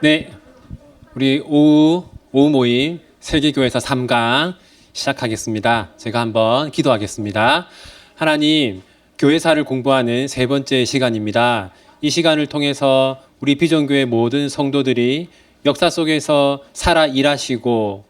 네, 우리 오후 모임 세계교회에서 3강 시작하겠습니다. 제가 한번 기도하겠습니다. 하나님, 교회사를 공부하는 세 번째 시간입니다. 이 시간을 통해서 우리 비전교회 모든 성도들이 역사 속에서 살아 일하시고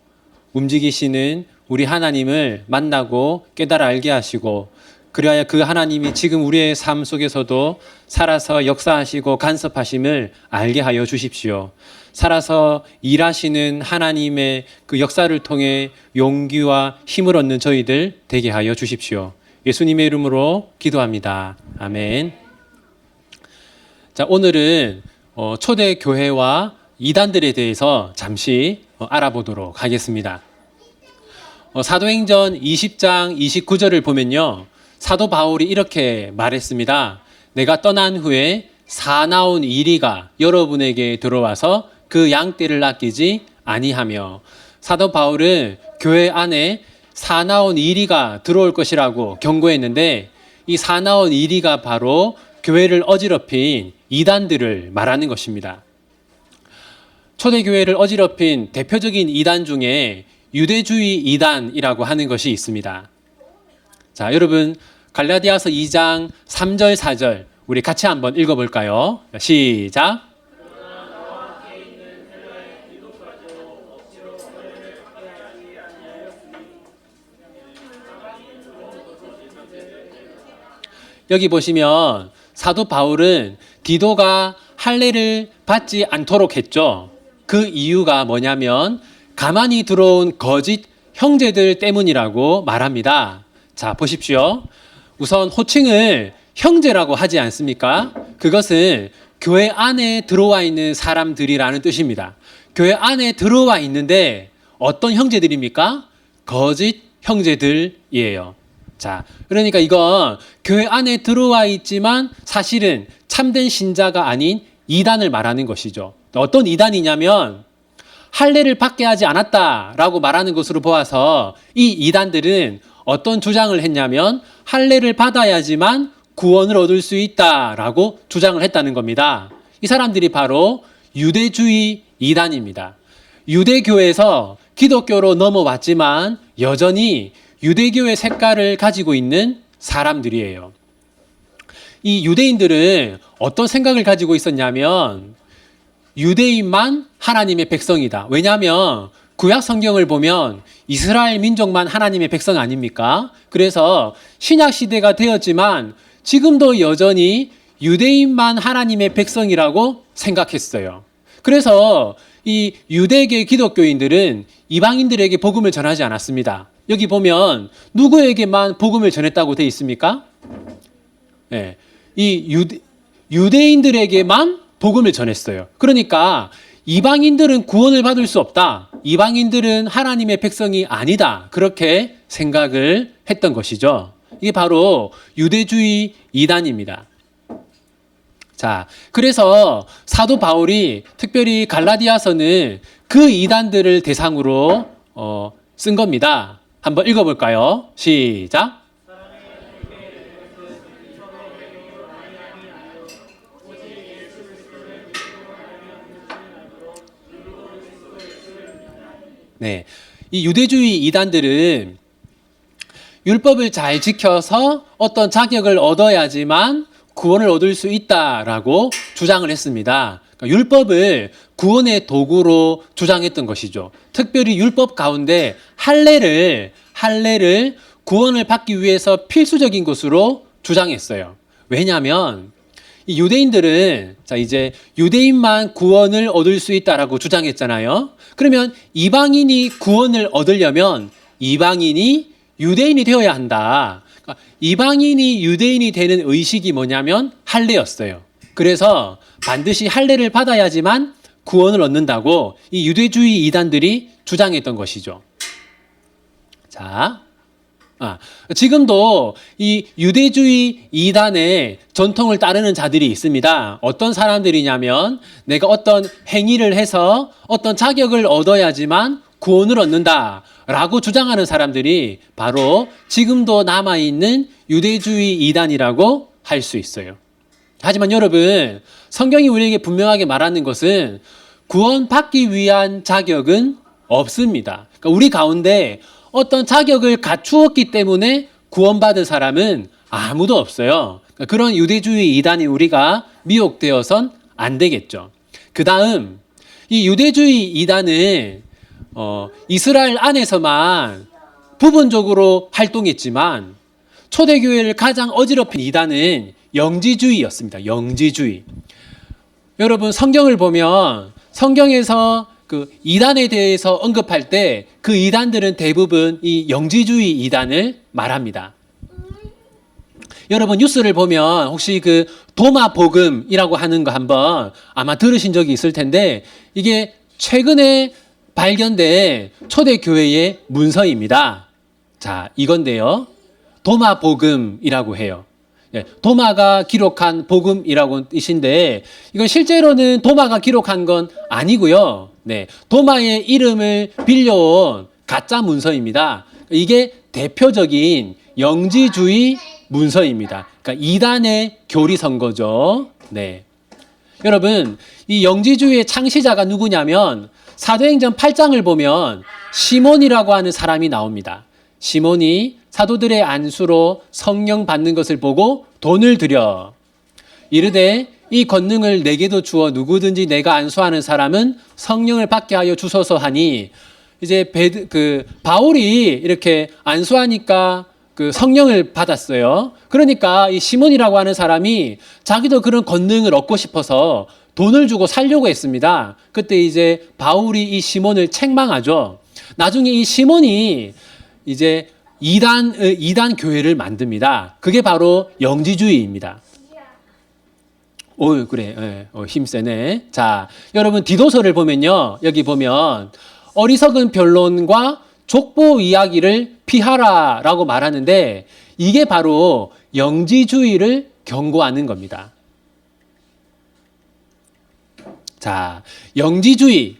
움직이시는 우리 하나님을 만나고 깨달아 알게 하시고, 그리하여 그 하나님이 지금 우리의 삶 속에서도 살아서 역사하시고 간섭하심을 알게 하여 주십시오. 살아서 일하시는 하나님의 그 역사를 통해 용기와 힘을 얻는 저희들 되게 하여 주십시오. 예수님의 이름으로 기도합니다. 아멘. 자, 오늘은 초대 교회와 이단들에 대해서 잠시 알아보도록 하겠습니다. 사도행전 20장 29절을 보면요, 사도 바울이 이렇게 말했습니다. 내가 떠난 후에 사나운 이리가 여러분에게 들어와서 그 양떼를 아끼지 아니하며, 사도 바울은 교회 안에 사나운 이리가 들어올 것이라고 경고했는데, 이 사나운 이리가 바로 교회를 어지럽힌 이단들을 말하는 것입니다. 초대교회를 어지럽힌 대표적인 이단 중에 유대주의 이단이라고 하는 것이 있습니다. 자, 여러분, 갈라디아서 2장 3절 4절 우리 같이 한번 읽어볼까요? 시작. 여기 보시면 사도 바울은 디도가 할례를 받지 않도록 했죠. 그 이유가 뭐냐면 가만히 들어온 거짓 형제들 때문이라고 말합니다. 자, 보십시오. 우선 호칭을 형제라고 하지 않습니까? 그것은 교회 안에 들어와 있는 사람들이라는 뜻입니다. 교회 안에 들어와 있는데 어떤 형제들입니까? 거짓 형제들이에요. 자, 그러니까 이건 교회 안에 들어와 있지만 사실은 참된 신자가 아닌 이단을 말하는 것이죠. 어떤 이단이냐면 할례를 받게 하지 않았다라고 말하는 것으로 보아서 이 이단들은 어떤 주장을 했냐면 할례를 받아야지만 구원을 얻을 수 있다라고 주장을 했다는 겁니다. 이 사람들이 바로 유대주의 이단입니다. 유대교에서 기독교로 넘어왔지만 여전히 유대교의 색깔을 가지고 있는 사람들이에요. 이 유대인들은 어떤 생각을 가지고 있었냐면 유대인만 하나님의 백성이다. 왜냐하면 구약 성경을 보면 이스라엘 민족만 하나님의 백성 아닙니까? 그래서 신약 시대가 되었지만 지금도 여전히 유대인만 하나님의 백성이라고 생각했어요. 그래서 이 유대계 기독교인들은 이방인들에게 복음을 전하지 않았습니다. 여기 보면 누구에게만 복음을 전했다고 되어 있습니까? 네, 이 유대인들에게만 복음을 전했어요. 그러니까 이방인들은 구원을 받을 수 없다. 이방인들은 하나님의 백성이 아니다. 그렇게 생각을 했던 것이죠. 이게 바로 유대주의 이단입니다. 자, 그래서 사도 바울이 특별히 갈라디아서는 그 이단들을 대상으로 쓴 겁니다. 한번 읽어볼까요? 시작. 네, 이 유대주의 이단들은 율법을 잘 지켜서 어떤 자격을 얻어야지만 구원을 얻을 수 있다라고 주장을 했습니다. 그러니까 율법을 구원의 도구로 주장했던 것이죠. 특별히 율법 가운데 할례를 구원을 받기 위해서 필수적인 것으로 주장했어요. 왜냐하면 이 유대인들은 이제 유대인만 구원을 얻을 수 있다라고 주장했잖아요. 그러면 이방인이 구원을 얻으려면 이방인이 유대인이 되어야 한다. 그러니까 이방인이 유대인이 되는 의식이 뭐냐면 할례였어요. 그래서 반드시 할례를 받아야지만 구원을 얻는다고 이 유대주의 이단들이 주장했던 것이죠. 자, 지금도 이 유대주의 이단의 전통을 따르는 자들이 있습니다. 어떤 사람들이냐면 내가 어떤 행위를 해서 어떤 자격을 얻어야지만 구원을 얻는다라고 주장하는 사람들이 바로 지금도 남아있는 유대주의 이단이라고 할 수 있어요. 하지만 여러분, 성경이 우리에게 분명하게 말하는 것은 구원받기 위한 자격은 없습니다. 그러니까 우리 가운데 어떤 자격을 갖추었기 때문에 구원받을 사람은 아무도 없어요. 그러니까 그런 유대주의 이단이 우리가 미혹되어선 안 되겠죠. 그 다음 이 유대주의 이단은 이스라엘 안에서만 부분적으로 활동했지만 초대교회를 가장 어지럽힌 이단은 영지주의였습니다. 영지주의. 여러분 성경을 보면 성경에서 그 이단에 대해서 언급할 때 그 이단들은 대부분 이 영지주의 이단을 말합니다. 여러분 뉴스를 보면 혹시 그 도마 복음이라고 하는 거 한번 아마 들으신 적이 있을 텐데 이게 최근에 발견된 초대교회의 문서입니다. 자, 이건데요. 도마 복음이라고 해요. 도마가 기록한 복음이라고 뜻인데 이건 실제로는 도마가 기록한 건 아니고요. 네, 도마의 이름을 빌려온 가짜 문서입니다. 이게 대표적인 영지주의 문서입니다. 그러니까 이단의 교리선 거죠. 네. 여러분, 이 영지주의의 창시자가 누구냐면 사도행전 8장을 보면 시몬이라고 하는 사람이 나옵니다. 시몬이 사도들의 안수로 성령 받는 것을 보고 돈을 들여 이르되 이 권능을 내게도 주어 누구든지 내가 안수하는 사람은 성령을 받게 하여 주소서 하니 이제 바울이 이렇게 안수하니까 그 성령을 받았어요. 그러니까 이 시몬이라고 하는 사람이 자기도 그런 권능을 얻고 싶어서 돈을 주고 살려고 했습니다. 그때 이제 바울이 이 시몬을 책망하죠. 나중에 이 시몬이 이제 이단 교회를 만듭니다. 그게 바로 영지주의입니다. 오, 그래. 힘세네. 자, 여러분 디도서를 보면요. 여기 보면 어리석은 변론과 족보 이야기를 피하라라고 말하는데 이게 바로 영지주의를 경고하는 겁니다. 자, 영지주의.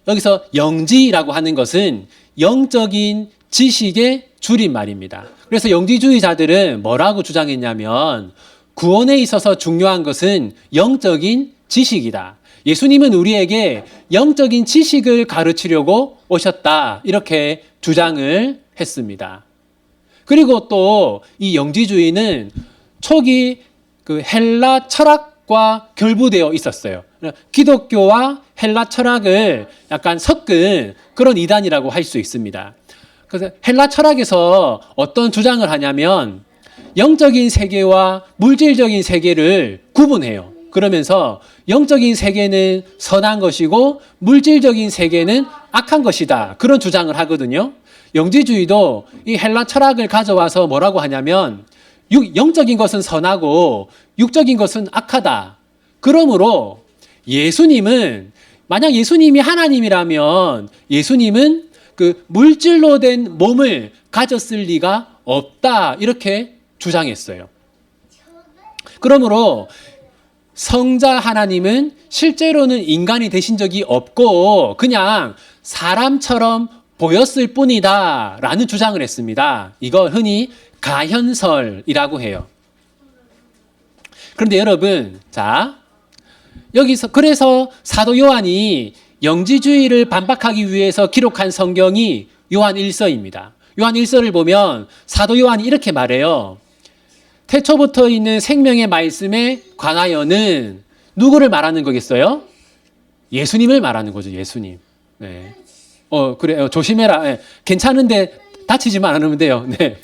여기서 영지라고 하는 것은 영적인 지식의 줄임말입니다. 그래서 영지주의자들은 뭐라고 주장했냐면 구원에 있어서 중요한 것은 영적인 지식이다. 예수님은 우리에게 영적인 지식을 가르치려고 오셨다. 이렇게 주장을 했습니다. 그리고 또 이 영지주의는 초기 그 헬라 철학과 결부되어 있었어요. 기독교와 헬라 철학을 약간 섞은 그런 이단이라고 할 수 있습니다. 그래서 헬라 철학에서 어떤 주장을 하냐면 영적인 세계와 물질적인 세계를 구분해요. 그러면서 영적인 세계는 선한 것이고 물질적인 세계는 악한 것이다. 그런 주장을 하거든요. 영지주의도 이 헬라 철학을 가져와서 뭐라고 하냐면 영적인 것은 선하고 육적인 것은 악하다. 그러므로 예수님은 만약 예수님이 하나님이라면 예수님은 그 물질로 된 몸을 가졌을 리가 없다. 이렇게 주장했어요. 그러므로 성자 하나님은 실제로는 인간이 되신 적이 없고 그냥 사람처럼 보였을 뿐이다 라는 주장을 했습니다. 이거 흔히 가현설이라고 해요. 그런데 여러분, 자, 여기서 그래서 사도 요한이 영지주의를 반박하기 위해서 기록한 성경이 요한 1서입니다. 요한 1서를 보면 사도 요한이 이렇게 말해요. 태초부터 있는 생명의 말씀에 관하여는 누구를 말하는 거겠어요? 예수님을 말하는 거죠. 예수님. 네. 그래. 조심해라. 네. 괜찮은데 다치지만 않으면 돼요. 네.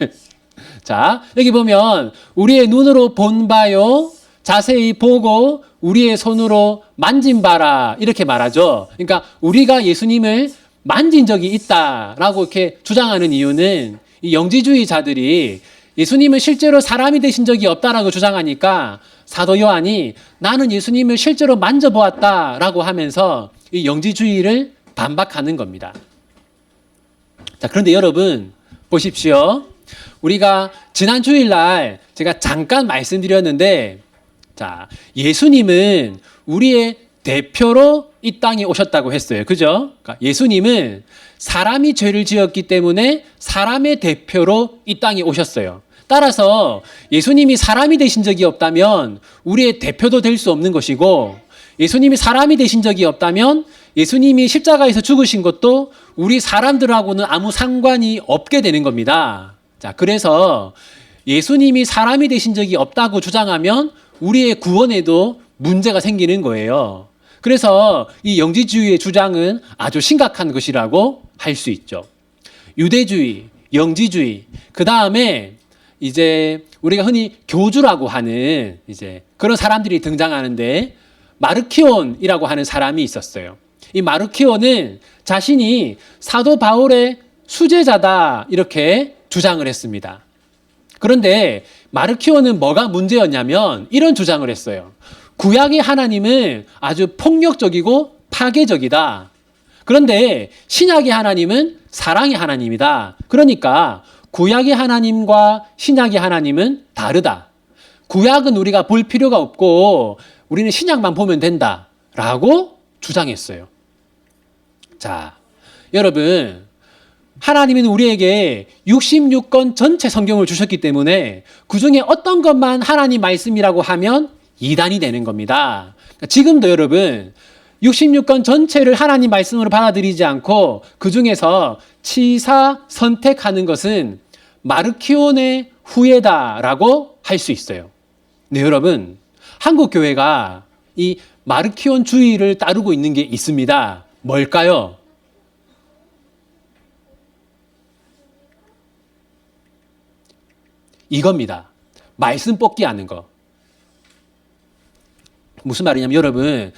자, 여기 보면 우리의 눈으로 본 바요. 자세히 보고 우리의 손으로 만진 바라. 이렇게 말하죠. 그러니까 우리가 예수님을 만진 적이 있다라고 이렇게 주장하는 이유는 이 영지주의자들이 예수님은 실제로 사람이 되신 적이 없다라고 주장하니까 사도 요한이 나는 예수님을 실제로 만져보았다라고 하면서 이 영지주의를 반박하는 겁니다. 자, 그런데 여러분 보십시오. 우리가 지난 주일날 제가 잠깐 말씀드렸는데 자, 예수님은 우리의 대표로 이 땅에 오셨다고 했어요. 그죠? 그러니까 예수님은 사람이 죄를 지었기 때문에 사람의 대표로 이 땅에 오셨어요. 따라서 예수님이 사람이 되신 적이 없다면 우리의 대표도 될 수 없는 것이고 예수님이 사람이 되신 적이 없다면 예수님이 십자가에서 죽으신 것도 우리 사람들하고는 아무 상관이 없게 되는 겁니다. 자, 그래서 예수님이 사람이 되신 적이 없다고 주장하면 우리의 구원에도 문제가 생기는 거예요. 그래서 이 영지주의의 주장은 아주 심각한 것이라고 할 수 있죠. 유대주의, 영지주의, 그 다음에 이제 우리가 흔히 교주라고 하는 이제 그런 사람들이 등장하는데 마르키온이라고 하는 사람이 있었어요. 이 마르키온은 자신이 사도 바울의 수제자다 이렇게 주장을 했습니다. 그런데 마르키온은 뭐가 문제였냐면 이런 주장을 했어요. 구약의 하나님은 아주 폭력적이고 파괴적이다. 그런데 신약의 하나님은 사랑의 하나님이다. 그러니까 구약의 하나님과 신약의 하나님은 다르다. 구약은 우리가 볼 필요가 없고 우리는 신약만 보면 된다라고 주장했어요. 자, 여러분, 하나님은 우리에게 66권 전체 성경을 주셨기 때문에 그 중에 어떤 것만 하나님 말씀이라고 하면 이단이 되는 겁니다. 지금도 여러분 66권 전체를 하나님 말씀으로 받아들이지 않고 그 중에서 치사 선택하는 것은 마르키온의 후예다라고 할 수 있어요. 네, 여러분, 한국 교회가 이 마르키온 주의를 따르고 있는 게 있습니다. 뭘까요? 이겁니다. 말씀 뽑기 하는 거. 무슨 말이냐면 여러분,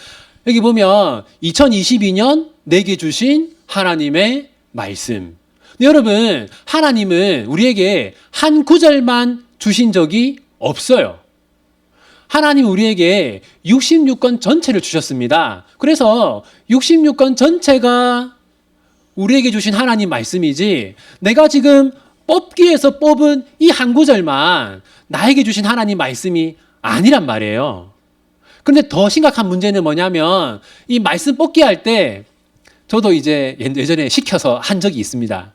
여기 보면 2022년 내게 주신 하나님의 말씀. 여러분, 하나님은 우리에게 한 구절만 주신 적이 없어요. 하나님은 우리에게 66권 전체를 주셨습니다. 그래서 66권 전체가 우리에게 주신 하나님 말씀이지 내가 지금 뽑기에서 뽑은 이 한 구절만 나에게 주신 하나님 말씀이 아니란 말이에요. 그런데 더 심각한 문제는 뭐냐면 이 말씀 뽑기 할 때 저도 이제 예전에 시켜서 한 적이 있습니다.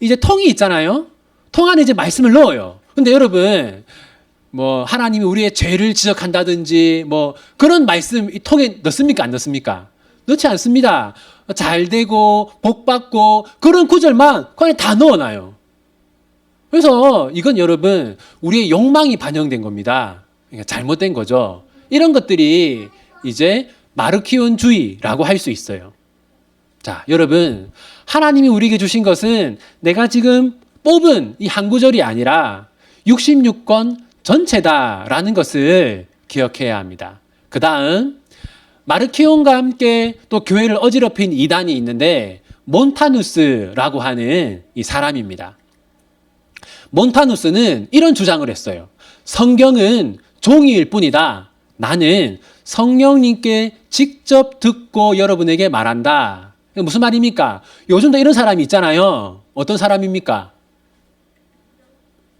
이제 통이 있잖아요. 통 안에 이제 말씀을 넣어요. 근데 여러분, 뭐 하나님이 우리의 죄를 지적한다든지 뭐 그런 말씀 이 통에 넣습니까? 안 넣습니까? 넣지 않습니다. 잘 되고 복 받고 그런 구절만 그 안에 다 넣어놔요. 그래서 이건 여러분 우리의 욕망이 반영된 겁니다. 그러니까 잘못된 거죠. 이런 것들이 이제 마르키온주의라고 할 수 있어요. 자, 여러분, 하나님이 우리에게 주신 것은 내가 지금 뽑은 이 한 구절이 아니라 66권 전체다라는 것을 기억해야 합니다. 그 다음, 마르키온과 함께 또 교회를 어지럽힌 이단이 있는데 몬타누스라고 하는 이 사람입니다. 몬타누스는 이런 주장을 했어요. 성경은 종이일 뿐이다. 나는 성령님께 직접 듣고 여러분에게 말한다. 무슨 말입니까? 요즘도 이런 사람이 있잖아요. 어떤 사람입니까?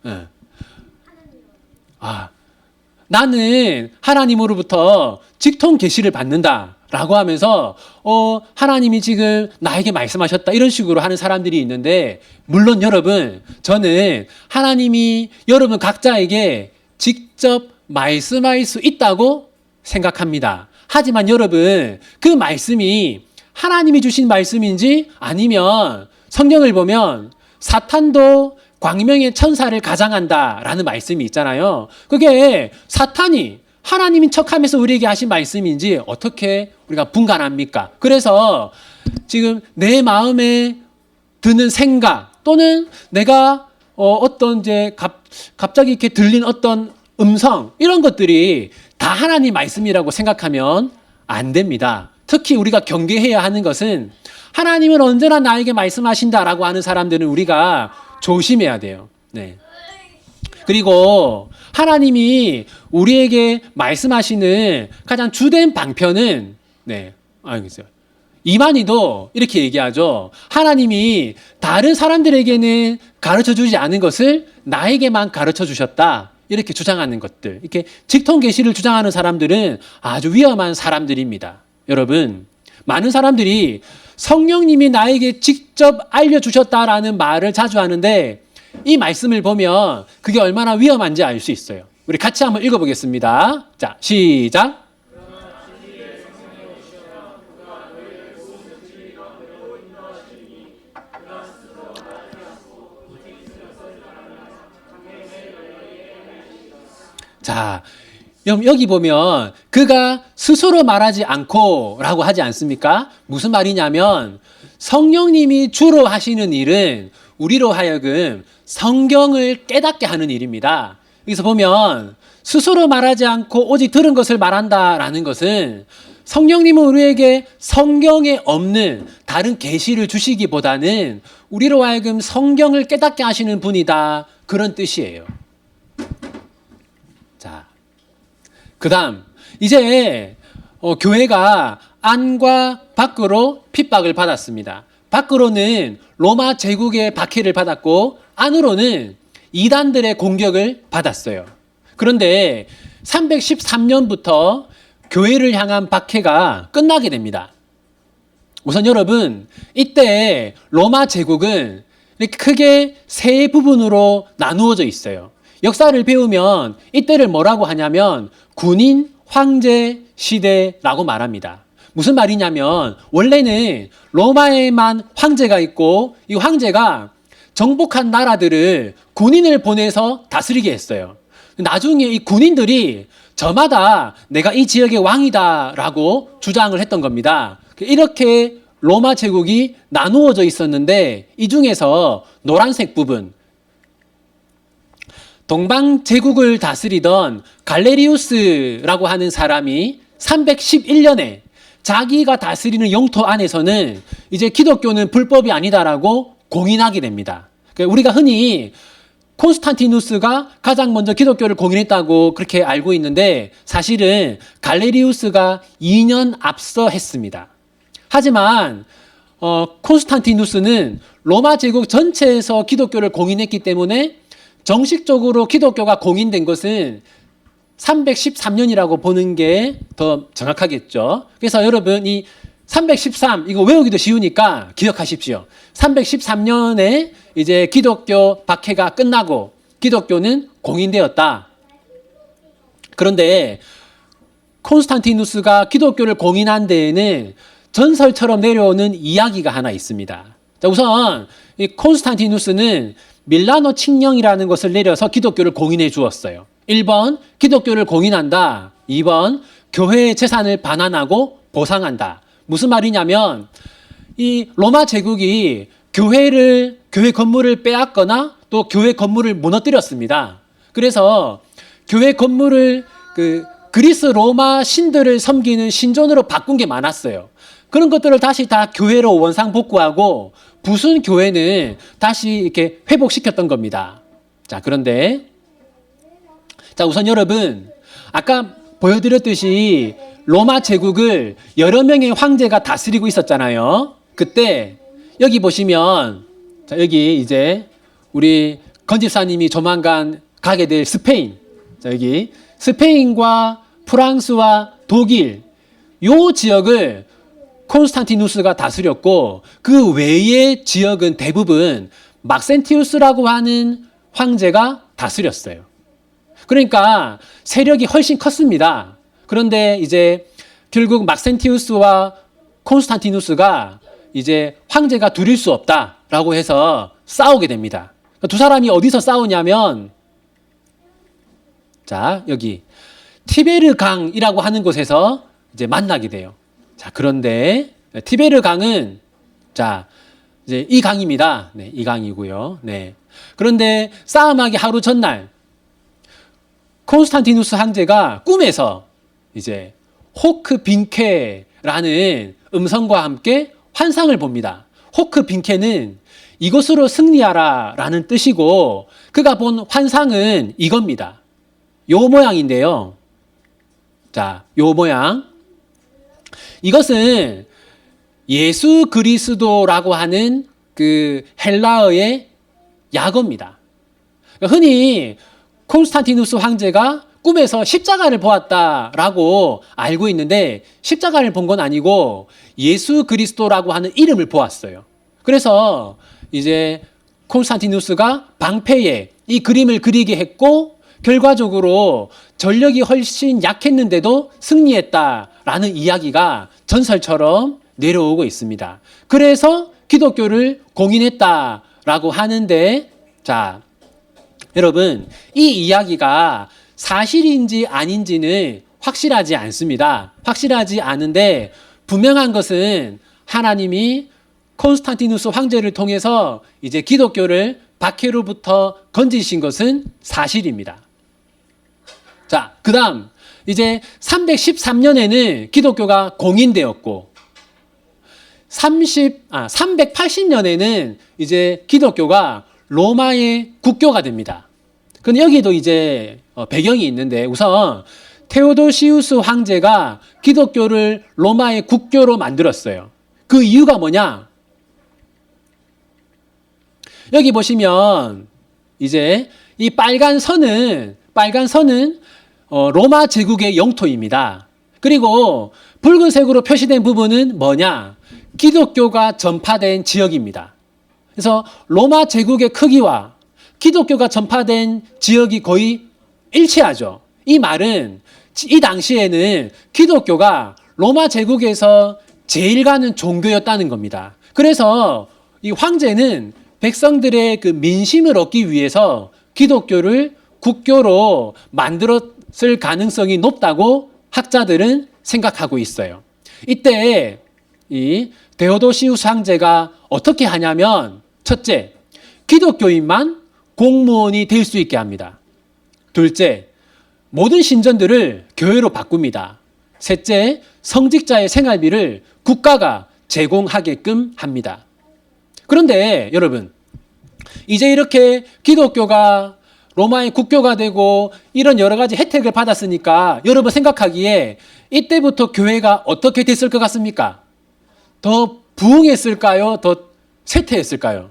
네. 나는 하나님으로부터 직통 계시를 받는다라고 하면서 하나님이 지금 나에게 말씀하셨다 이런 식으로 하는 사람들이 있는데 물론 여러분, 저는 하나님이 여러분 각자에게 직접 말씀할 수 있다고 생각합니다. 하지만 여러분, 그 말씀이 하나님이 주신 말씀인지 아니면 성경을 보면 사탄도 광명의 천사를 가장한다라는 말씀이 있잖아요. 그게 사탄이 하나님인 척하면서 우리에게 하신 말씀인지 어떻게 우리가 분간합니까? 그래서 지금 내 마음에 드는 생각 또는 내가 어떤 이제 갑자기 이렇게 들린 어떤 음성 이런 것들이 다 하나님 말씀이라고 생각하면 안 됩니다. 특히 우리가 경계해야 하는 것은 하나님은 언제나 나에게 말씀하신다라고 하는 사람들은 우리가 조심해야 돼요. 네. 그리고 하나님이 우리에게 말씀하시는 가장 주된 방편은 알겠어요. 이만희도 이렇게 얘기하죠. 하나님이 다른 사람들에게는 가르쳐 주지 않은 것을 나에게만 가르쳐 주셨다. 이렇게 주장하는 것들. 이렇게 직통 계시를 주장하는 사람들은 아주 위험한 사람들입니다. 여러분, 많은 사람들이 성령님이 나에게 직접 알려주셨다라는 말을 자주 하는데 이 말씀을 보면 그게 얼마나 위험한지 알 수 있어요. 우리 같이 한번 읽어보겠습니다. 자, 시작. 자, 여기 보면 그가 스스로 말하지 않고 라고 하지 않습니까? 무슨 말이냐면 성령님이 주로 하시는 일은 우리로 하여금 성경을 깨닫게 하는 일입니다. 여기서 보면 스스로 말하지 않고 오직 들은 것을 말한다라는 것은 성령님은 우리에게 성경에 없는 다른 계시를 주시기보다는 우리로 하여금 성경을 깨닫게 하시는 분이다. 그런 뜻이에요. 자, 그 다음 이제 교회가 안과 밖으로 핍박을 받았습니다. 밖으로는 로마 제국의 박해를 받았고 안으로는 이단들의 공격을 받았어요. 그런데 313년부터 교회를 향한 박해가 끝나게 됩니다. 우선 여러분, 이때 로마 제국은 크게 세 부분으로 나누어져 있어요. 역사를 배우면 이때를 뭐라고 하냐면 군인, 황제 시대라고 말합니다. 무슨 말이냐면 원래는 로마에만 황제가 있고 이 황제가 정복한 나라들을 군인을 보내서 다스리게 했어요. 나중에 이 군인들이 저마다 내가 이 지역의 왕이다라고 주장을 했던 겁니다. 이렇게 로마 제국이 나누어져 있었는데 이 중에서 노란색 부분, 동방 제국을 다스리던 갈레리우스라고 하는 사람이 311년에 자기가 다스리는 영토 안에서는 이제 기독교는 불법이 아니다라고 공인하게 됩니다. 우리가 흔히 콘스탄티누스가 가장 먼저 기독교를 공인했다고 그렇게 알고 있는데 사실은 갈레리우스가 2년 앞서 했습니다. 하지만 콘스탄티누스는 로마 제국 전체에서 기독교를 공인했기 때문에 정식적으로 기독교가 공인된 것은 313년이라고 보는 게 더 정확하겠죠. 그래서 여러분 이 313 이거 외우기도 쉬우니까 기억하십시오. 313년에 이제 기독교 박해가 끝나고 기독교는 공인되었다. 그런데 콘스탄티누스가 기독교를 공인한 데에는 전설처럼 내려오는 이야기가 하나 있습니다. 자, 우선 이 콘스탄티누스는 밀라노 칙령이라는 것을 내려서 기독교를 공인해 주었어요. 1번 교회를 공인한다. 2번 교회의 재산을 반환하고 보상한다. 무슨 말이냐면 이 로마 제국이 교회 건물을 빼앗거나 또 교회 건물을 무너뜨렸습니다. 그래서 교회 건물을 그리스 로마 신들을 섬기는 신전으로 바꾼 게 많았어요. 그런 것들을 다시 다 교회로 원상복구하고 부순 교회는 다시 이렇게 회복시켰던 겁니다. 자, 그런데 자, 우선 여러분 아까 보여드렸듯이 로마 제국을 여러 명의 황제가 다스리고 있었잖아요. 그때 여기 보시면 자, 여기 이제 우리 건집사님이 조만간 가게 될 스페인. 자, 여기 스페인과 프랑스와 독일 요 지역을 콘스탄티누스가 다스렸고 그 외의 지역은 대부분 막센티우스라고 하는 황제가 다스렸어요. 그러니까 세력이 훨씬 컸습니다. 그런데 이제 결국 막센티우스와 콘스탄티누스가 이제 황제가 두릴 수 없다라고 해서 싸우게 됩니다. 두 사람이 어디서 싸우냐면 자, 여기 티베르 강이라고 하는 곳에서 이제 만나게 돼요. 자, 그런데 티베르 강은 자, 이제 이 강입니다. 네, 이 강이고요. 네. 그런데 싸움하기 하루 전날 콘스탄티누스 황제가 꿈에서 이제 호크 빈케라는 음성과 함께 환상을 봅니다. 호크 빈케는 이것으로 승리하라 라는 뜻이고 그가 본 환상은 이겁니다. 요 모양인데요. 자, 요 모양. 이것은 예수 그리스도라고 하는 그 헬라어의 약어입니다. 흔히 콘스탄티누스 황제가 꿈에서 십자가를 보았다라고 알고 있는데 십자가를 본 건 아니고 예수 그리스도라고 하는 이름을 보았어요. 그래서 이제 콘스탄티누스가 방패에 이 그림을 그리게 했고 결과적으로 전력이 훨씬 약했는데도 승리했다라는 이야기가 전설처럼 내려오고 있습니다. 그래서 기독교를 공인했다라고 하는데 자, 여러분 이 이야기가 사실인지 아닌지는 확실하지 않습니다. 확실하지 않은데 분명한 것은 하나님이 콘스탄티누스 황제를 통해서 이제 기독교를 박해로부터 건지신 것은 사실입니다. 자, 그 다음 이제 313년에는 기독교가 공인되었고 380년에는 이제 기독교가 로마의 국교가 됩니다. 근데 여기도 이제 배경이 있는데 우선 테오도시우스 황제가 기독교를 로마의 국교로 만들었어요. 그 이유가 뭐냐? 여기 보시면 이제 이 빨간 선은 로마 제국의 영토입니다. 그리고 붉은색으로 표시된 부분은 뭐냐? 기독교가 전파된 지역입니다. 그래서 로마 제국의 크기와 기독교가 전파된 지역이 거의 일치하죠. 이 말은 이 당시에는 기독교가 로마 제국에서 제일 가는 종교였다는 겁니다. 그래서 이 황제는 백성들의 그 민심을 얻기 위해서 기독교를 국교로 만들었을 가능성이 높다고 학자들은 생각하고 있어요. 이때 이 데오도시우스 황제가 어떻게 하냐면 첫째, 기독교인만 공무원이 될 수 있게 합니다. 둘째, 모든 신전들을 교회로 바꿉니다. 셋째, 성직자의 생활비를 국가가 제공하게끔 합니다. 그런데 여러분, 이제 이렇게 기독교가 로마의 국교가 되고 이런 여러 가지 혜택을 받았으니까 여러분 생각하기에 이때부터 교회가 어떻게 됐을 것 같습니까? 더 부흥했을까요? 더 쇠퇴했을까요?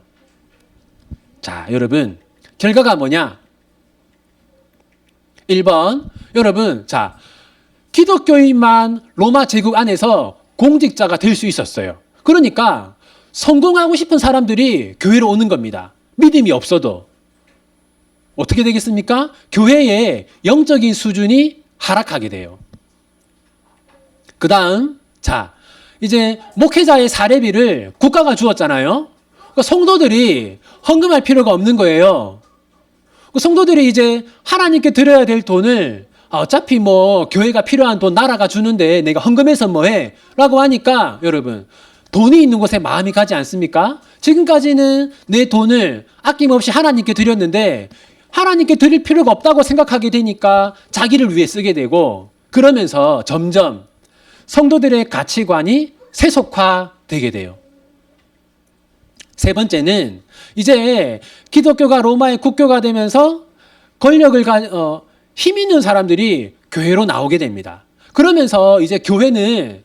자, 여러분, 결과가 뭐냐? 1번, 여러분, 자, 기독교인만 로마 제국 안에서 공직자가 될 수 있었어요. 그러니까 성공하고 싶은 사람들이 교회로 오는 겁니다. 믿음이 없어도. 어떻게 되겠습니까? 교회의 영적인 수준이 하락하게 돼요. 그 다음, 자, 이제 목회자의 사례비를 국가가 주었잖아요. 그러니까 성도들이 헌금할 필요가 없는 거예요. 성도들이 이제 하나님께 드려야 될 돈을 어차피 뭐 교회가 필요한 돈 나라가 주는데 내가 헌금해서 뭐해? 라고 하니까 여러분, 돈이 있는 곳에 마음이 가지 않습니까? 지금까지는 내 돈을 아낌없이 하나님께 드렸는데 하나님께 드릴 필요가 없다고 생각하게 되니까 자기를 위해 쓰게 되고 그러면서 점점 성도들의 가치관이 세속화되게 돼요. 세 번째는 이제 기독교가 로마의 국교가 되면서 힘 있는 사람들이 교회로 나오게 됩니다. 그러면서 이제 교회는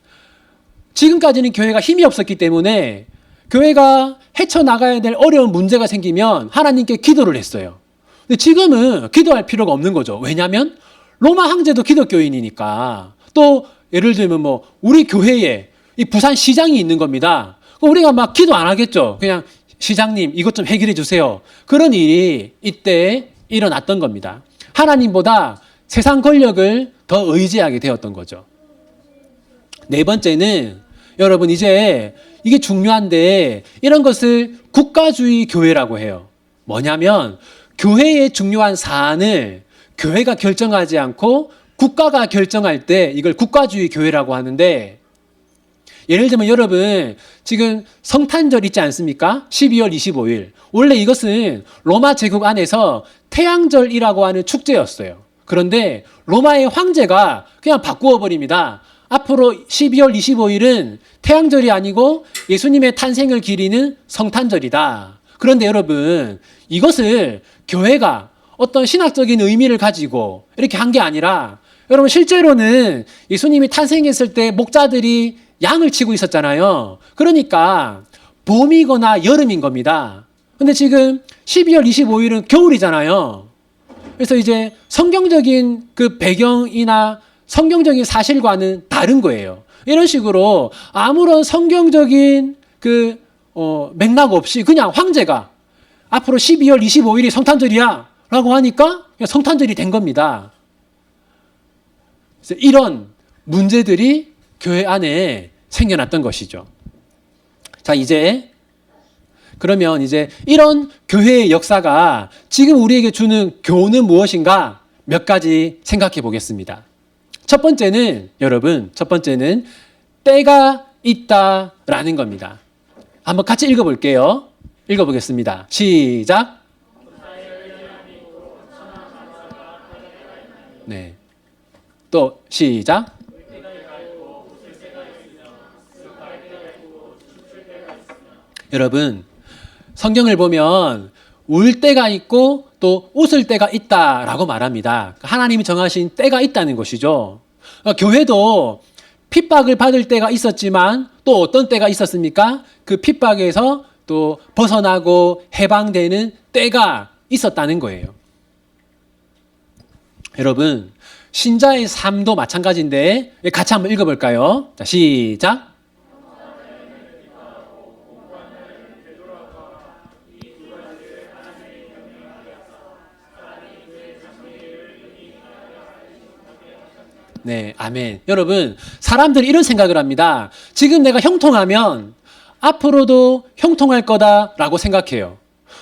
지금까지는 교회가 힘이 없었기 때문에 교회가 헤쳐나가야 될 어려운 문제가 생기면 하나님께 기도를 했어요. 근데 지금은 기도할 필요가 없는 거죠. 왜냐하면 로마 황제도 기독교인이니까. 또 예를 들면 뭐 우리 교회에 이 부산 시장이 있는 겁니다. 우리가 막 기도 안 하겠죠. 그냥 시장님 이것 좀 해결해 주세요. 그런 일이 이때 일어났던 겁니다. 하나님보다 세상 권력을 더 의지하게 되었던 거죠. 네 번째는 여러분 이제 이게 중요한데 이런 것을 국가주의 교회라고 해요. 뭐냐면 교회의 중요한 사안을 교회가 결정하지 않고 국가가 결정할 때 이걸 국가주의 교회라고 하는데 예를 들면 여러분 지금 성탄절 있지 않습니까? 12월 25일. 원래 이것은 로마 제국 안에서 태양절이라고 하는 축제였어요. 그런데 로마의 황제가 그냥 바꾸어 버립니다. 앞으로 12월 25일은 태양절이 아니고 예수님의 탄생을 기리는 성탄절이다. 그런데 여러분 이것을 교회가 어떤 신학적인 의미를 가지고 이렇게 한 게 아니라 여러분 실제로는 예수님이 탄생했을 때 목자들이 양을 치고 있었잖아요. 그러니까 봄이거나 여름인 겁니다. 근데 지금 12월 25일은 겨울이잖아요. 그래서 이제 성경적인 그 배경이나 성경적인 사실과는 다른 거예요. 이런 식으로 아무런 성경적인 맥락 없이 그냥 황제가 앞으로 12월 25일이 성탄절이야 라고 하니까 그냥 성탄절이 된 겁니다. 그래서 이런 문제들이 교회 안에 생겨났던 것이죠. 자, 그러면 이제 이런 교회의 역사가 지금 우리에게 주는 교훈은 무엇인가? 몇 가지 생각해 보겠습니다. 첫 번째는 여러분, 첫 번째는 때가 있다라는 겁니다. 한번 같이 읽어볼게요. 읽어보겠습니다. 시작. 네. 또 시작. 여러분, 성경을 보면 울 때가 있고 또 웃을 때가 있다라고 말합니다. 하나님이 정하신 때가 있다는 것이죠. 교회도 핍박을 받을 때가 있었지만 또 어떤 때가 있었습니까? 그 핍박에서 또 벗어나고 해방되는 때가 있었다는 거예요. 여러분, 신자의 삶도 마찬가지인데 같이 한번 읽어볼까요? 자, 시작. 네, 아멘. 여러분, 사람들이 이런 생각을 합니다. 지금 내가 형통하면 앞으로도 형통할 거다라고 생각해요.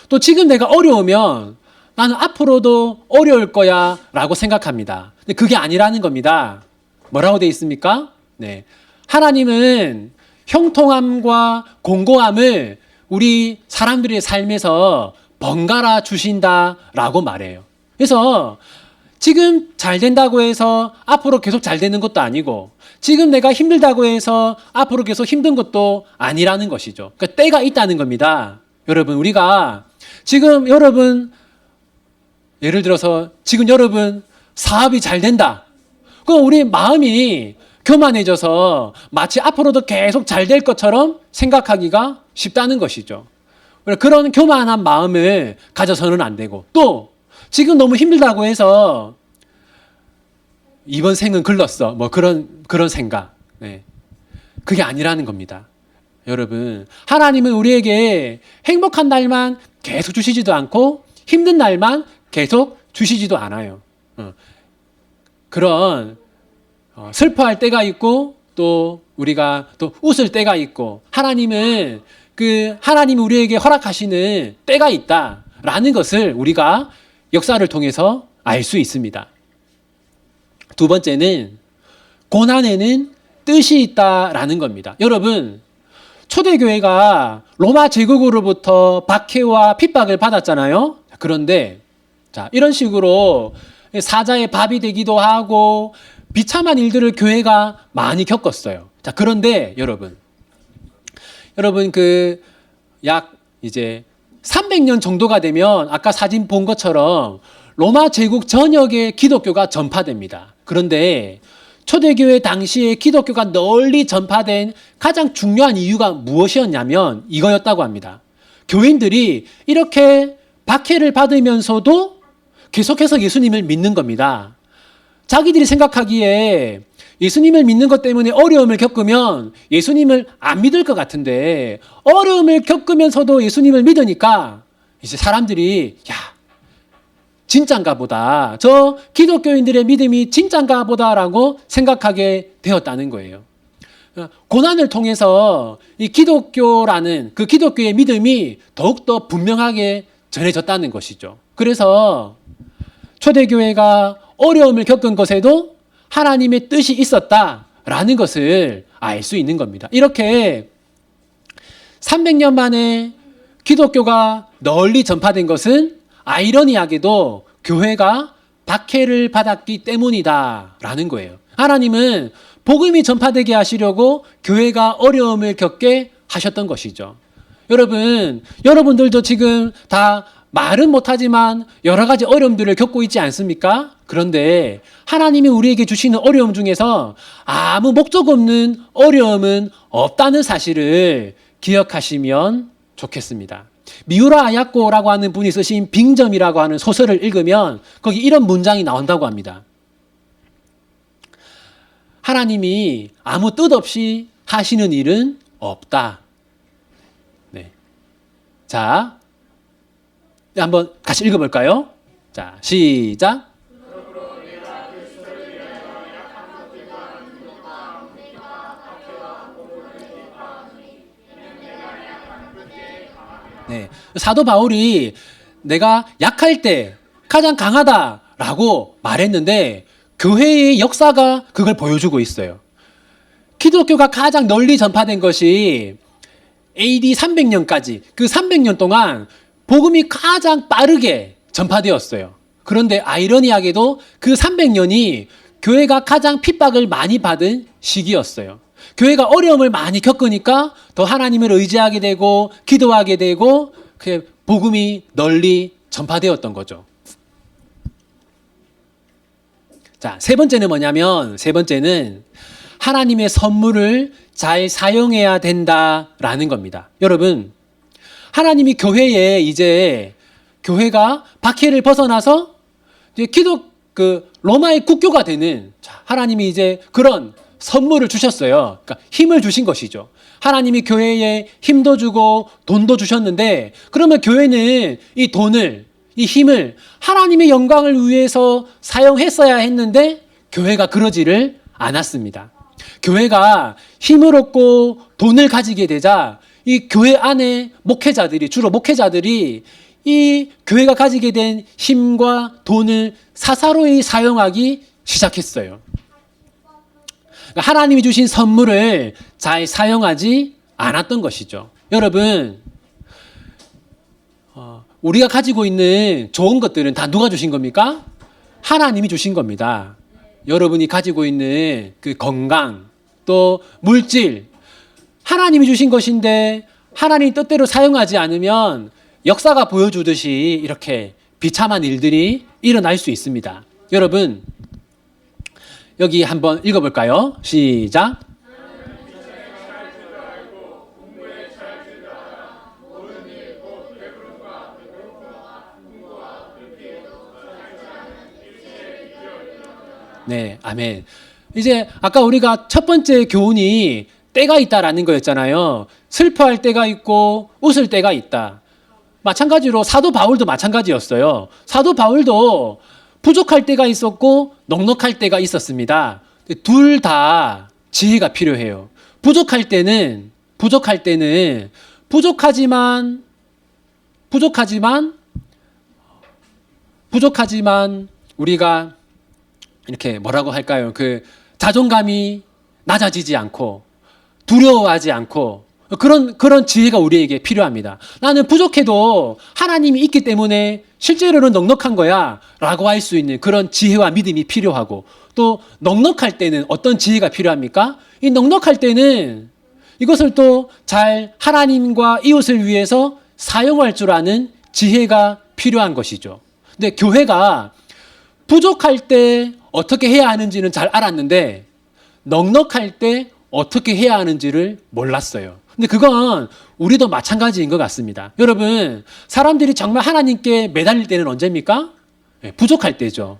또 지금 내가 어려우면 나는 앞으로도 어려울 거야 라고 생각합니다. 근데 그게 아니라는 겁니다. 뭐라고 되어 있습니까? 네. 하나님은 형통함과 공고함을 우리 사람들의 삶에서 번갈아 주신다라고 말해요. 그래서 지금 잘 된다고 해서 앞으로 계속 잘 되는 것도 아니고 지금 내가 힘들다고 해서 앞으로 계속 힘든 것도 아니라는 것이죠. 그러니까 때가 있다는 겁니다. 여러분, 우리가 지금 여러분 예를 들어서 지금 여러분 사업이 잘 된다. 그럼 우리 마음이 교만해져서 마치 앞으로도 계속 잘 될 것처럼 생각하기가 쉽다는 것이죠. 그런 교만한 마음을 가져서는 안 되고 또 지금 너무 힘들다고 해서 이번 생은 글렀어. 뭐 그런 생각. 네. 그게 아니라는 겁니다. 여러분, 하나님은 우리에게 행복한 날만 계속 주시지도 않고 힘든 날만 계속 주시지도 않아요. 그런 슬퍼할 때가 있고 또 우리가 또 웃을 때가 있고 하나님은 하나님이 우리에게 허락하시는 때가 있다라는 것을 우리가 역사를 통해서 알 수 있습니다. 두 번째는 고난에는 뜻이 있다라는 겁니다. 여러분, 초대교회가 로마 제국으로부터 박해와 핍박을 받았잖아요. 그런데 이런 식으로 사자의 밥이 되기도 하고 비참한 일들을 교회가 많이 겪었어요. 그런데 여러분 약 이제 300년 정도가 되면 아까 사진 본 것처럼 로마 제국 전역에 기독교가 전파됩니다. 그런데 초대교회 당시에 기독교가 널리 전파된 가장 중요한 이유가 무엇이었냐면 이거였다고 합니다. 교인들이 이렇게 박해를 받으면서도 계속해서 예수님을 믿는 겁니다. 자기들이 생각하기에 예수님을 믿는 것 때문에 어려움을 겪으면 예수님을 안 믿을 것 같은데 어려움을 겪으면서도 예수님을 믿으니까 이제 사람들이 진짠가 보다. 저 기독교인들의 믿음이 진짠가 보다라고 생각하게 되었다는 거예요. 고난을 통해서 이 기독교라는 그 기독교의 믿음이 더욱더 분명하게 전해졌다는 것이죠. 그래서 초대교회가 어려움을 겪은 것에도 하나님의 뜻이 있었다라는 것을 알 수 있는 겁니다. 이렇게 300년 만에 기독교가 널리 전파된 것은 아이러니하게도 교회가 박해를 받았기 때문이다라는 거예요. 하나님은 복음이 전파되게 하시려고 교회가 어려움을 겪게 하셨던 것이죠. 여러분들도 지금 다 말은 못하지만 여러 가지 어려움들을 겪고 있지 않습니까? 그런데 하나님이 우리에게 주시는 어려움 중에서 아무 목적 없는 어려움은 없다는 사실을 기억하시면 좋겠습니다. 미우라 아야코라고 하는 분이 쓰신 빙점이라고 하는 소설을 읽으면 거기 이런 문장이 나온다고 합니다. 하나님이 아무 뜻 없이 하시는 일은 없다. 네. 자, 한번 같이 읽어볼까요? 자, 시작. 네. 사도 바울이 내가 약할 때 가장 강하다 라고 말했는데 교회의 역사가 그걸 보여주고 있어요. 기독교가 가장 널리 전파된 것이 AD 300년까지 그 300년 동안 복음이 가장 빠르게 전파되었어요. 그런데 아이러니하게도 그 300년이 교회가 가장 핍박을 많이 받은 시기였어요. 교회가 어려움을 많이 겪으니까 더 하나님을 의지하게 되고 기도하게 되고 그 복음이 널리 전파되었던 거죠. 자, 세 번째는 뭐냐면 세 번째는 하나님의 선물을 잘 사용해야 된다라는 겁니다. 여러분, 하나님이 교회에 이제 교회가 박해를 벗어나서 이제 로마의 국교가 되는 하나님이 이제 그런 선물을 주셨어요. 그러니까 힘을 주신 것이죠. 하나님이 교회에 힘도 주고 돈도 주셨는데 그러면 교회는 이 돈을 이 힘을 하나님의 영광을 위해서 사용했어야 했는데 교회가 그러지를 않았습니다. 교회가 힘을 얻고 돈을 가지게 되자 이 교회 안에 목회자들이 주로 목회자들이 이 교회가 가지게 된 힘과 돈을 사사로이 사용하기 시작했어요. 그러니까 하나님이 주신 선물을 잘 사용하지 않았던 것이죠. 여러분, 우리가 가지고 있는 좋은 것들은 다 누가 주신 겁니까? 하나님이 주신 겁니다. 여러분이 가지고 있는 그 건강, 또 물질, 하나님이 주신 것인데 하나님 뜻대로 사용하지 않으면 역사가 보여주듯이 이렇게 비참한 일들이 일어날 수 있습니다. 여러분, 여기 한번 읽어볼까요? 시작. 네, 아멘. 이제 아까 우리가 첫 번째 교훈이 때가 있다라는 거였잖아요. 슬퍼할 때가 있고 웃을 때가 있다. 마찬가지로 사도 바울도 마찬가지였어요. 사도 바울도 부족할 때가 있었고 넉넉할 때가 있었습니다. 둘 다 지혜가 필요해요. 부족할 때는 부족하지만 우리가 이렇게 뭐라고 할까요? 그 자존감이 낮아지지 않고 두려워하지 않고 그런 지혜가 우리에게 필요합니다. 나는 부족해도 하나님이 있기 때문에 실제로는 넉넉한 거야 라고 할 수 있는 그런 지혜와 믿음이 필요하고 또 넉넉할 때는 어떤 지혜가 필요합니까? 이 넉넉할 때는 이것을 또 잘 하나님과 이웃을 위해서 사용할 줄 아는 지혜가 필요한 것이죠. 근데 교회가 부족할 때 어떻게 해야 하는지는 잘 알았는데 넉넉할 때 어떻게 해야 하는지를 몰랐어요. 근데 그건 우리도 마찬가지인 것 같습니다. 여러분, 사람들이 정말 하나님께 매달릴 때는 언제입니까? 부족할 때죠.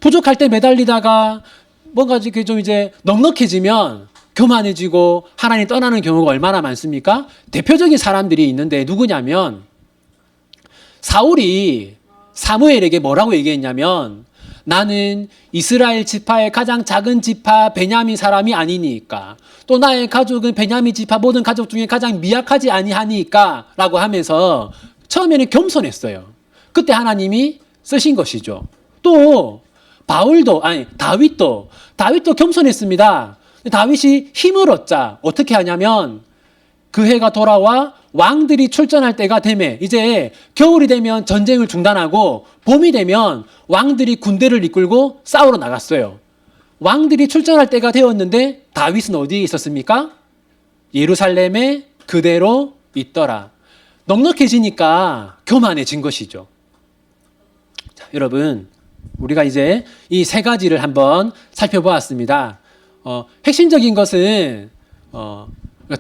부족할 때 매달리다가 뭔가 좀 이제 넉넉해지면 교만해지고 하나님 떠나는 경우가 얼마나 많습니까? 대표적인 사람들이 있는데 누구냐면 사울이 사무엘에게 뭐라고 얘기했냐면 나는 이스라엘 지파의 가장 작은 지파 베냐민 사람이 아니니까 또 나의 가족은 베냐민 지파 모든 가족 중에 가장 미약하지 아니하니까 라고 하면서 처음에는 겸손했어요. 그때 하나님이 쓰신 것이죠. 또 다윗도 겸손했습니다. 다윗이 힘을 얻자 어떻게 하냐면 그 해가 돌아와 왕들이 출전할 때가 되매 이제 겨울이 되면 전쟁을 중단하고 봄이 되면 왕들이 군대를 이끌고 싸우러 나갔어요. 왕들이 출전할 때가 되었는데 다윗은 어디에 있었습니까? 예루살렘에 그대로 있더라. 넉넉해지니까 교만해진 것이죠. 자, 여러분, 우리가 이제 이 세 가지를 한번 살펴보았습니다. 핵심적인 것은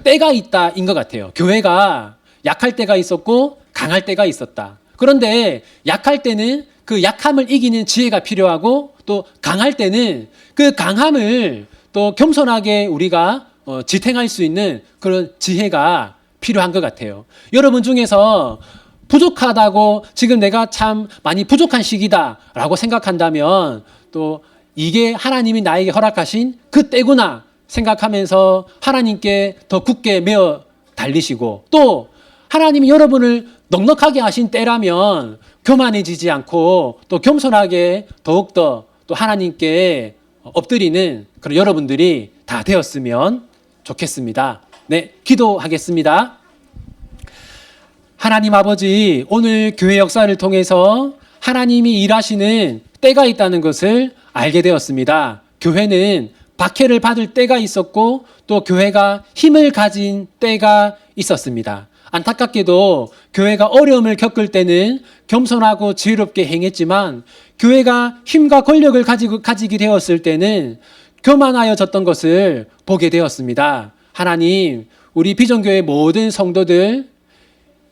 때가 있다인 것 같아요. 교회가 약할 때가 있었고 강할 때가 있었다. 그런데 약할 때는 그 약함을 이기는 지혜가 필요하고 또 강할 때는 그 강함을 또 겸손하게 우리가 지탱할 수 있는 그런 지혜가 필요한 것 같아요. 여러분 중에서 부족하다고 지금 내가 참 많이 부족한 시기다라고 생각한다면 또 이게 하나님이 나에게 허락하신 그 때구나 생각하면서 하나님께 더 굳게 매어 달리시고 또 하나님이 여러분을 넉넉하게 하신 때라면 교만해지지 않고 또 겸손하게 더욱더 또 하나님께 엎드리는 그런 여러분들이 다 되었으면 좋겠습니다. 네, 기도하겠습니다. 하나님 아버지, 오늘 교회 역사를 통해서 하나님이 일하시는 때가 있다는 것을 알게 되었습니다. 교회는 박해를 받을 때가 있었고 또 교회가 힘을 가진 때가 있었습니다. 안타깝게도 교회가 어려움을 겪을 때는 겸손하고 지혜롭게 행했지만 교회가 힘과 권력을 가지게 되었을 때는 교만하여졌던 것을 보게 되었습니다. 하나님, 우리 비전교회 모든 성도들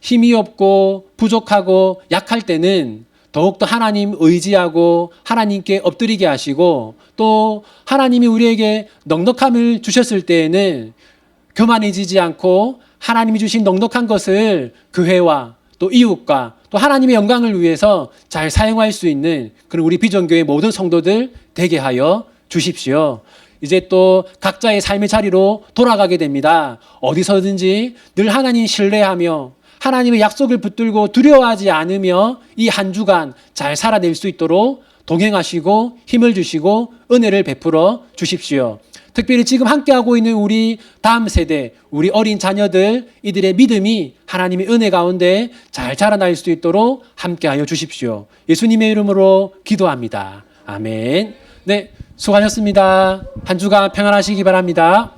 힘이 없고 부족하고 약할 때는 더욱더 하나님 의지하고 하나님께 엎드리게 하시고 또 하나님이 우리에게 넉넉함을 주셨을 때에는 교만해지지 않고 하나님이 주신 넉넉한 것을 교회와 또 이웃과 또 하나님의 영광을 위해서 잘 사용할 수 있는 그런 우리 비전교회 모든 성도들 되게 하여 주십시오. 이제 또 각자의 삶의 자리로 돌아가게 됩니다. 어디서든지 늘 하나님 신뢰하며 하나님의 약속을 붙들고 두려워하지 않으며 이 한 주간 잘 살아낼 수 있도록 동행하시고 힘을 주시고 은혜를 베풀어 주십시오. 특별히 지금 함께하고 있는 우리 다음 세대, 우리 어린 자녀들, 이들의 믿음이 하나님의 은혜 가운데 잘 자라날 수 있도록 함께하여 주십시오. 예수님의 이름으로 기도합니다. 아멘. 네, 수고하셨습니다. 한 주간 평안하시기 바랍니다.